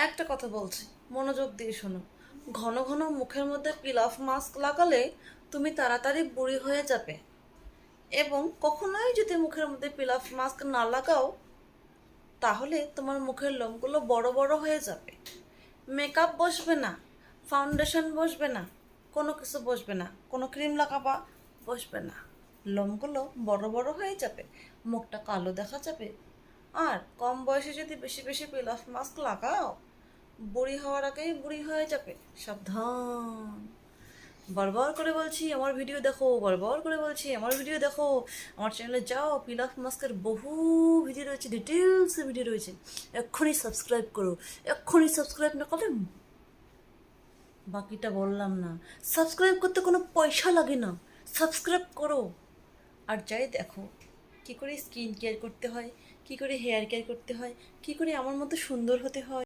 একটা কথা বলছি, মনোযোগ দিয়ে শোনো। ঘন ঘন মুখের মধ্যে পিলাফ মাস্ক লাগালে তুমি তাড়াতাড়ি বুড়ি হয়ে যাবে। এবং কখনোই যদি মুখের মধ্যে পিলাফ মাস্ক না লাগাও, তাহলে তোমার মুখের লোমগুলো বড় বড় হয়ে যাবে। মেকআপ বসবে না, ফাউন্ডেশন বসবে না, কোনো কিছু বসবে না, কোনো ক্রিম লাগাবা বসবে না। লোমগুলো বড় বড় হয়ে যাবে, মুখটা কালো দেখা যাবে। আর কম বয়সে যদি বেশি বেশি পিলাফ মাস্ক লাগাও, বুড়ি হওয়ার আগেই বুড়ি হয়ে যাবে। সাবধান। বারবার করে বলছি আমার ভিডিও দেখো, বারবার করে বলছি আমার ভিডিও দেখো। আমার চ্যানেলে যাও, পিলাফ মাস্কের বহু ভিডিও রয়েছে, ডিটেলসে ভিডিও রয়েছে। এক্ষুনি সাবস্ক্রাইব করো, এক্ষুনি সাবস্ক্রাইব না করলে বাকিটা বললাম না। সাবস্ক্রাইব করতে কোনো পয়সা লাগে না, সাবস্ক্রাইব করো। আর যাই দেখো কী করে স্কিন কেয়ার করতে হয়, কী করে হেয়ার কেয়ার করতে হয়, কী করে আমার মতো সুন্দর হতে হয়।